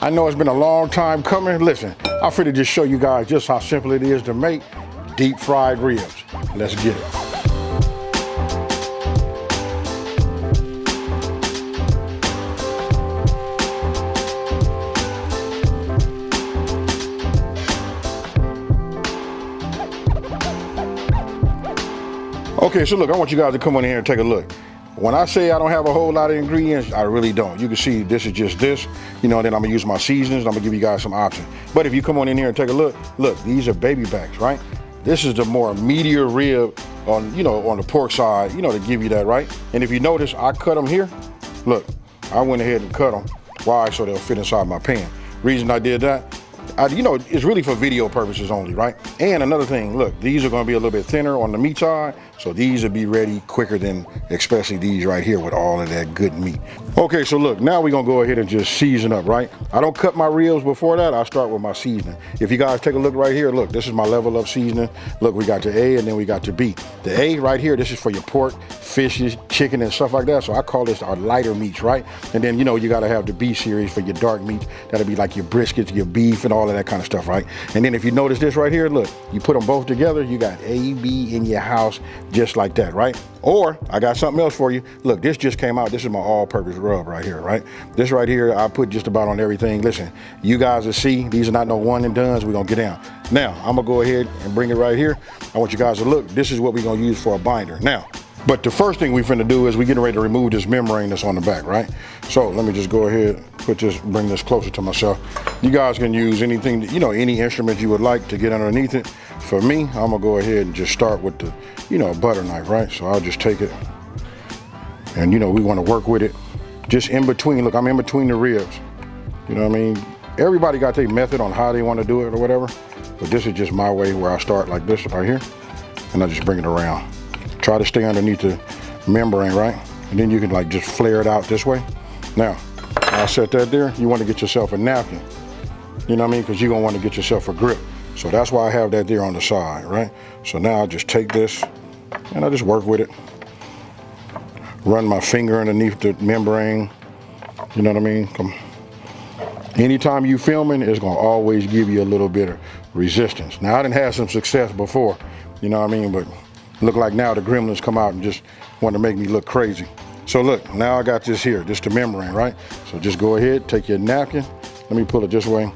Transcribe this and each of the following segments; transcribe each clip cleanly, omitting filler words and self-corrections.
I know it's been a long time coming. Listen, I'm free to just show you guys just how simple it is to make deep fried ribs. Let's get it. Okay, so look, I want you guys to come on in here and take a look. When I say I don't have a whole lot of ingredients, I really don't. You can see this is just this, then I'm gonna use my seasonings. I'm gonna give you guys some options. But if you come on in here and take a look, these are baby backs, right? This is the more meatier rib on, on the pork side, to give you that, right? And if you notice, I cut them here. Look, I went ahead and cut them. Why? So they'll fit inside my pan. Reason I did that, it's really for video purposes only, right? And another thing, look, these are gonna be a little bit thinner on the meat side, so these will be ready quicker than especially these right here with all of that good meat. Okay, so look, now we're gonna go ahead and just season up, right? I don't cut my ribs before that, I start with my seasoning. If you guys take a look right here, look, this is my level up seasoning. Look, we got the A and then we got the B. The A right here, this is for your pork, fishes, chicken, and stuff like that, so I call this our lighter meats, right? And then, you gotta have the B series for your dark meats. That'll be like your briskets, your beef, and all of that kind of stuff, right? And then if you notice this right here, look, you put them both together, you got A, B in your house, just like that, right? Or I got something else for you. Look, this just came out. This is my all-purpose rub right here, right? This right here, I put just about on everything. Listen, you guys will see, these are not no one and dones. We're gonna get down. Now, I'm gonna go ahead and bring it right here. I want you guys to look. This is what we're gonna use for a binder. Now, but the first thing we finna do is we're getting ready to remove this membrane that's on the back, right? So let me just go ahead, bring this closer to myself. You guys can use anything, any instrument you would like to get underneath it. For me, I'm gonna go ahead and just start with the, butter knife, right? So I'll just take it, and we wanna work with it just in between. Look, I'm in between the ribs. You know what I mean? Everybody got their method on how they wanna do it or whatever, but this is just my way where I start like this right here, and I just bring it around. Try to stay underneath the membrane, right? And then you can like just flare it out this way. Now, I'll set that there. You want to get yourself a napkin. You know what I mean? Because you're going to want to get yourself a grip. So that's why I have that there on the side, right? So now I just take this and I just work with it. Run my finger underneath the membrane. You know what I mean? Come. Anytime you filming, it's going to always give you a little bit of resistance. Now, I done had some success before, you know what I mean? But look like now the gremlins come out and just want to make me look crazy. So look, now I got this here, this the membrane, right? So just go ahead, take your napkin. Let me pull it this way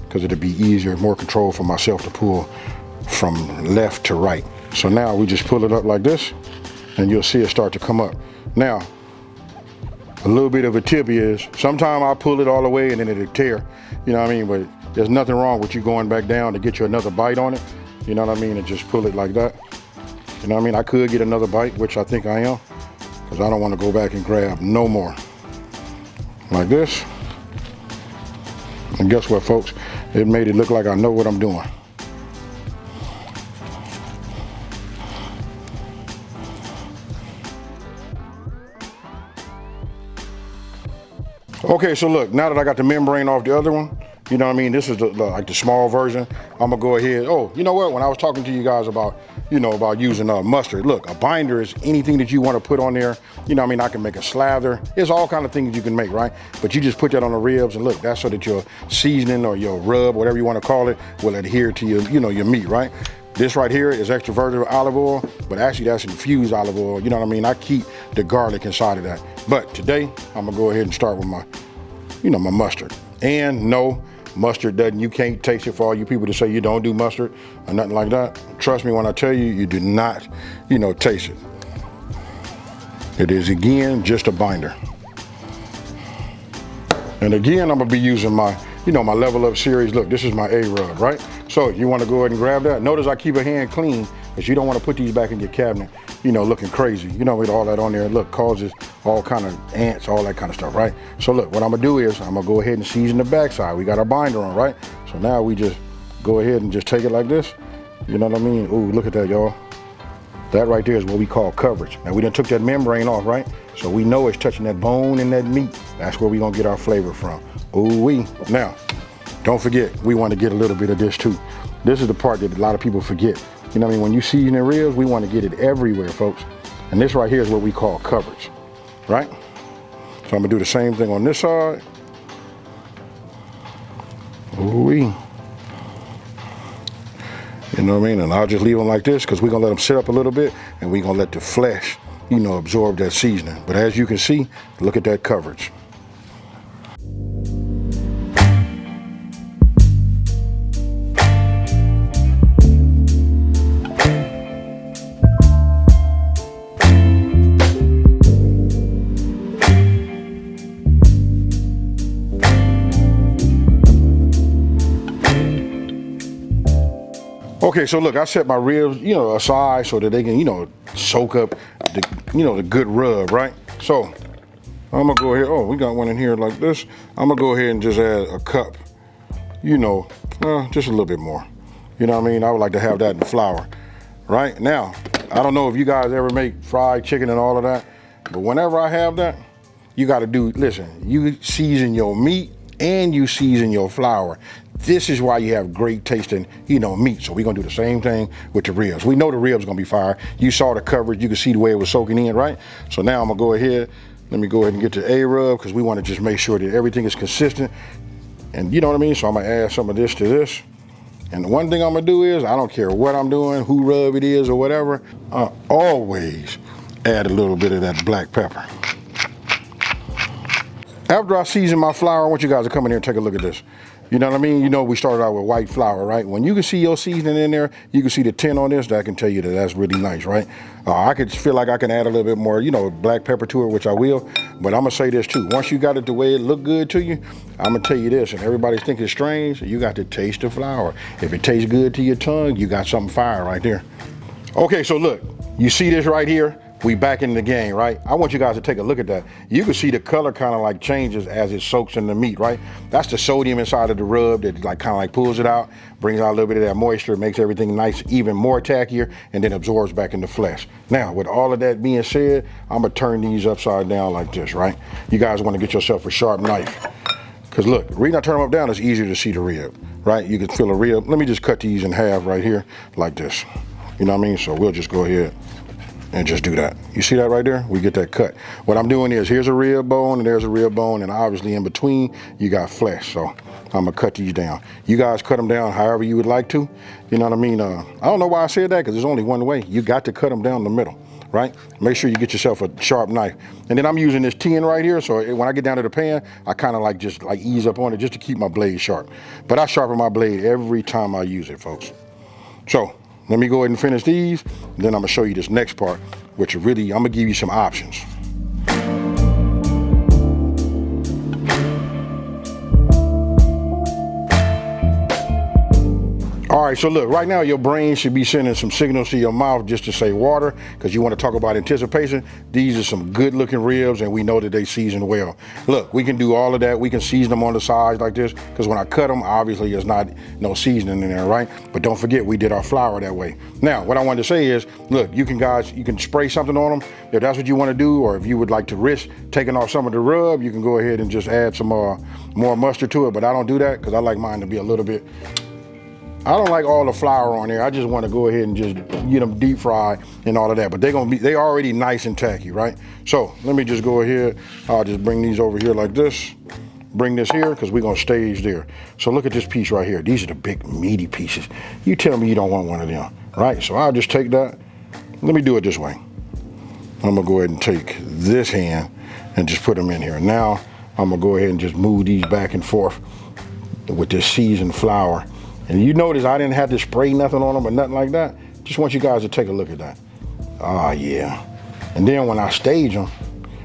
because it'll be easier, more control for myself to pull from left to right. So now we just pull it up like this and you'll see it start to come up. Now, a little bit of a tip is, sometimes I pull it all the way and then it'll tear, you know what I mean? But there's nothing wrong with you going back down to get you another bite on it, you know what I mean? And just pull it like that. You know what I mean? I could get another bite, which I think I am, because I don't want to go back and grab no more. Like this. And guess what, folks? It made it look like I know what I'm doing. Okay, so look, now that I got the membrane off the other one, you know what I mean? This is like the small version. I'm gonna go ahead. Oh, you know what? When I was talking to you guys about, about using mustard, look, a binder is anything that you want to put on there. You know what I mean? I can make a slather. It's all kind of things you can make, right? But you just put that on the ribs and look, that's so that your seasoning or your rub, whatever you want to call it, will adhere to your, your meat, right? This right here is extra virgin olive oil, but actually that's infused olive oil. You know what I mean? I keep the garlic inside of that. But today, I'm gonna go ahead and start with my, my mustard. And no, mustard doesn't, you can't taste it. For all you people that say you don't do mustard or nothing like that, trust me when I tell you, you do not, taste it. It is, again, just a binder. And again, I'm gonna be using my, my level up series. Look, this is my A rub, right? So you wanna go ahead and grab that. Notice I keep a hand clean, because you don't wanna put these back in your cabinet, looking crazy. With all that on there, look, causes all kind of ants, all that kind of stuff, right? So look, what I'm gonna do is I'm gonna go ahead and season the backside. We got our binder on, right? So now we just go ahead and just take it like this. You know what I mean? Ooh, look at that, y'all. That right there is what we call coverage. Now we done took that membrane off, right? So we know it's touching that bone and that meat. That's where we gonna get our flavor from. Ooh-wee. Now, don't forget, we wanna get a little bit of this too. This is the part that a lot of people forget. You know what I mean? When you season the ribs, we wanna get it everywhere, folks. And this right here is what we call coverage, right? So I'm gonna do the same thing on this side. Ooh-wee. You know what I mean? And I'll just leave them like this because we're gonna let them sit up a little bit and we're gonna let the flesh, you know, absorb that seasoning. But as you can see, look at that coverage. Okay, so look, I set my ribs, you know, aside so that they can, you know, soak up the, you know, the good rub, right? So I'm gonna go ahead. Oh, we got one in here like this. I'm gonna go ahead and just add a cup, you know, just a little bit more. You know what I mean? I would like to have that in flour, right? Now, I don't know if you guys ever make fried chicken and all of that, but whenever I have that, you got to do, listen, you season your meat and you season your flour. This is why you have great tasting, you know, meat. So we're gonna do the same thing with the ribs. We know the ribs gonna be fire. You saw the coverage, you can see the way it was soaking in, right? So now I'm gonna go ahead, let me go ahead and get the A-rub because we wanna just make sure that everything is consistent. And you know what I mean? So I'm gonna add some of this to this. And the one thing I'm gonna do is, I don't care what I'm doing, who rub it is or whatever, I always add a little bit of that black pepper. After I season my flour, I want you guys to come in here and take a look at this. You know what I mean? You know we started out with white flour, right? When you can see your seasoning in there, you can see the tint on this, that can tell you that that's really nice, right? I could feel like I can add a little bit more, you know, black pepper to it, which I will. But I'm gonna say this too. Once you got it the way it look good to you, I'm gonna tell you this, and everybody's thinking it's strange, you got to taste the flour. If it tastes good to your tongue, you got something fire right there. Okay, so look, you see this right here? We back in the game, right? I want you guys to take a look at that. You can see the color kind of like changes as it soaks in the meat, right? That's the sodium inside of the rub that like kind of like pulls it out, brings out a little bit of that moisture, makes everything nice, even more tackier, and then absorbs back in the flesh. Now, with all of that being said, I'm gonna turn these upside down like this, right? You guys wanna get yourself a sharp knife. Cause look, the reason I turn them up down is easier to see the rib, right? You can feel a rib. Let me just cut these in half right here, like this. You know what I mean? So we'll just go ahead and just do that. You see that right there? We get that cut. What I'm doing is, here's a rib bone and there's a rib bone, and obviously in between you got flesh. So I'm gonna cut these down. You guys cut them down however you would like to. You know what I mean? I don't know why I said that, because there's only one way. You got to cut them down the middle, right? Make sure you get yourself a sharp knife. And then I'm using this tin right here, so when I get down to the pan, I kind of like just like ease up on it just to keep my blade sharp. But I sharpen my blade every time I use it, folks. So let me go ahead and finish these, and then I'm gonna show you this next part, which really, I'm gonna give you some options. All right, so look, right now your brain should be sending some signals to your mouth just to say water, because you want to talk about anticipation. These are some good looking ribs, and we know that they season well. Look, we can do all of that. We can season them on the sides like this, because when I cut them, obviously there's not no seasoning in there, right? But don't forget, we did our flour that way. Now, what I wanted to say is, look, you can spray something on them if that's what you want to do, or if you would like to risk taking off some of the rub, you can go ahead and just add some more mustard to it, but I don't do that because I like mine to be a little bit, I don't like all the flour on there. I just want to go ahead and just get them deep fried and all of that. But they already nice and tacky, right? So let me just go ahead. I'll just bring these over here like this. Bring this here, because we're gonna stage there. So look at this piece right here. These are the big meaty pieces. You tell me you don't want one of them, right? So I'll just take that. Let me do it this way. I'm gonna go ahead and take this hand and just put them in here. Now I'm gonna go ahead and just move these back and forth with this seasoned flour. And you notice I didn't have to spray nothing on them or nothing like that. Just want you guys to take a look at that. Ah, yeah. And then when I stage them,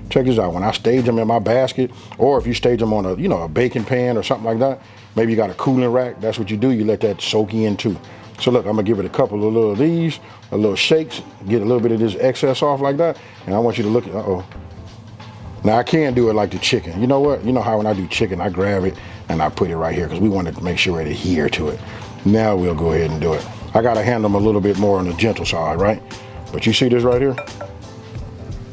check this out. When I stage them in my basket, or if you stage them on a baking pan or something like that, maybe you got a cooling rack, that's what you do. You let that soak in too. So look, I'm gonna give it a couple of little of these, a little shakes, get a little bit of this excess off like that. And I want you to look at, Now I can do it like the chicken. You know what? You know how when I do chicken, I grab it and I put it right here because we wanted to make sure it adhere to it. Now we'll go ahead and do it. I gotta handle them a little bit more on the gentle side, right? But you see this right here?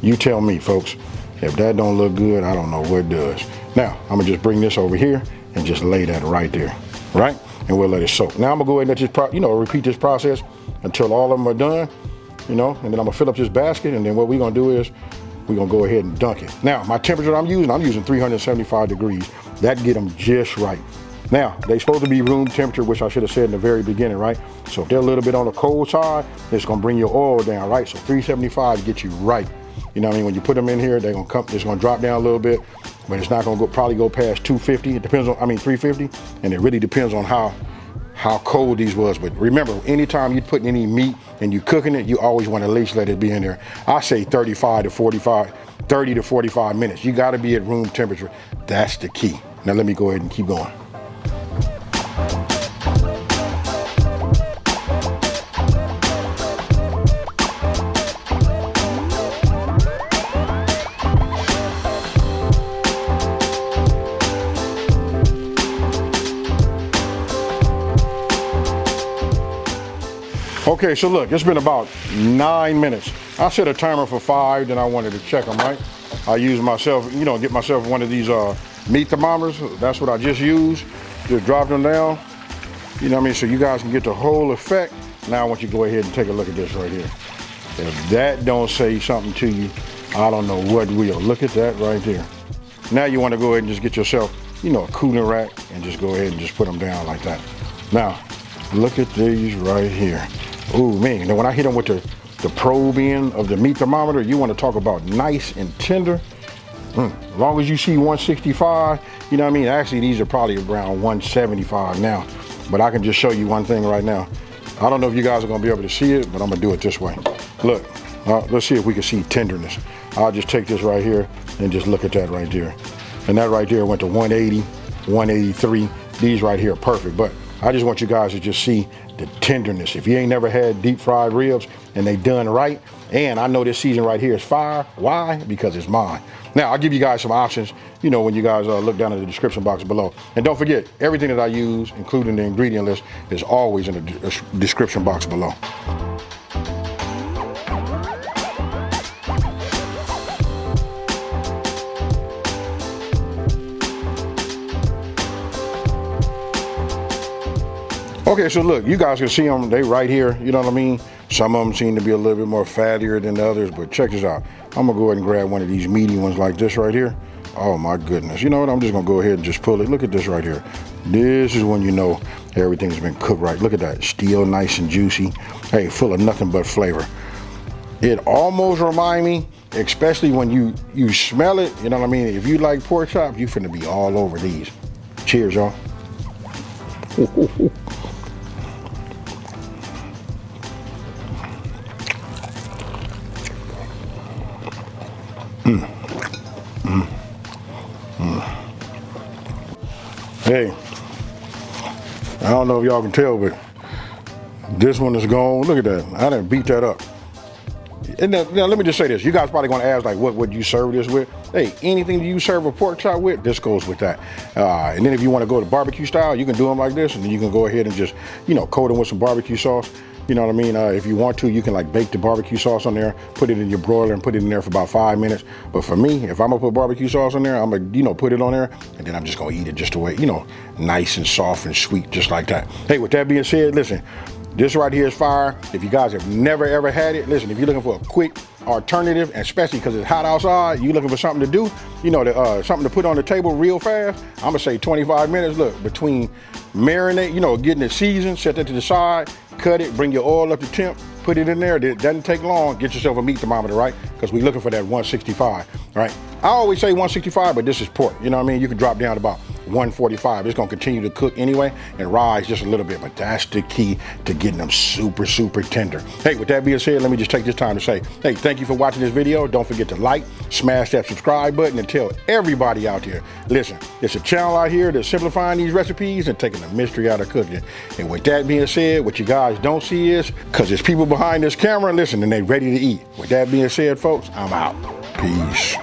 You tell me, folks. If that don't look good, I don't know what does. Now, I'm gonna just bring this over here and just lay that right there, right? And we'll let it soak. Now I'm gonna go ahead and let this, repeat this process until all of them are done, and then I'm gonna fill up this basket, and then what we're gonna do is we're gonna go ahead and dunk it. Now, my temperature I'm using 375 degrees. That get them just right. Now, they're supposed to be room temperature, which I should have said in the very beginning, right? So if they're a little bit on the cold side, it's gonna bring your oil down, right? So 375 get you right. You know what I mean? When you put them in here, they're gonna come, it's gonna drop down a little bit, but it's not gonna probably go past 250. It depends on, 350, and it really depends on how cold these was. But remember, anytime you're putting any meat and you're cooking it, you always want to at least let it be in there. I say 30 to 45 minutes. You got to be at room temperature. That's the key. Now let me go ahead and keep going. Okay, so look, it's been about 9 minutes. I set a timer for 5, then I wanted to check them, right? I use myself, get myself one of these meat thermometers. That's what I just used. Just drop them down, you know what I mean? So you guys can get the whole effect. Now I want you to go ahead and take a look at this right here. If that don't say something to you, I don't know what will. Look at that right there. Now you want to go ahead and just get yourself, a cooling rack and just go ahead and just put them down like that. Now, look at these right here. Ooh, man, now when I hit them with the probe end of the meat thermometer, you want to talk about nice and tender. As long as you see 165, you know what I mean? Actually, these are probably around 175 now. But I can just show you one thing right now. I don't know if you guys are going to be able to see it, but I'm going to do it this way. Look, let's see if we can see tenderness. I'll just take this right here and just look at that right there. And that right there went to 180, 183. These right here are perfect. But I just want you guys to just see the tenderness. If you ain't never had deep fried ribs and they done right, and I know this season right here is fire. Why? Because it's mine. Now, I'll give you guys some options, when you guys look down in the description box below. And don't forget, everything that I use, including the ingredient list, is always in the description box below. Okay, so look, you guys can see them, they right here, you know what I mean? Some of them seem to be a little bit more fattier than the others, but check this out. I'm gonna go ahead and grab one of these meaty ones like this right here. Oh my goodness, you know what? I'm just gonna go ahead and just pull it. Look at this right here. This is when you know everything's been cooked right. Look at that, still nice and juicy. Hey, full of nothing but flavor. It almost reminds me, especially when you smell it, you know what I mean? If you like pork chops, you finna be all over these. Cheers, y'all. Hey, I don't know if y'all can tell, but this one is gone. Look at that. I done beat that up. And now let me just say this. You guys probably gonna ask, like, what would you serve this with? Hey, anything that you serve a pork chop with, this goes with that. And then if you want to go to barbecue style, you can do them like this, and then you can go ahead and just, coat them with some barbecue sauce. You know what I mean? If you want to, you can like bake the barbecue sauce on there, put it in your broiler and put it in there for about 5 minutes. But for me, if I'm gonna put barbecue sauce on there, I'm gonna, put it on there, and then I'm just gonna eat it just the way, nice and soft and sweet, just like that. Hey, with that being said, listen, this right here is fire. If you guys have never ever had it, listen, if you're looking for a quick alternative, and especially because it's hot outside, you're looking for something to do, something to put on the table real fast, I'm gonna say 25 minutes. Look, between marinate, getting it seasoned, set that to the side, cut it, bring your oil up to temp, put it in there. It doesn't take long. Get yourself a meat thermometer, right? Because we're looking for that 165, right? I always say 165, but this is pork. You know what I mean? You can drop down to about 145. It's gonna continue to cook anyway and rise just a little bit, but that's the key to getting them super, super tender. Hey, with that being said, let me just take this time to say, hey, thank you for watching this video. Don't forget to like, smash that subscribe button, and tell everybody out there, listen, it's a channel out here that's simplifying these recipes and taking the mystery out of cooking. And with that being said, what you guys don't see is, because there's people behind this camera, listen, and they ready to eat. With that being said, folks, I'm out. Peace.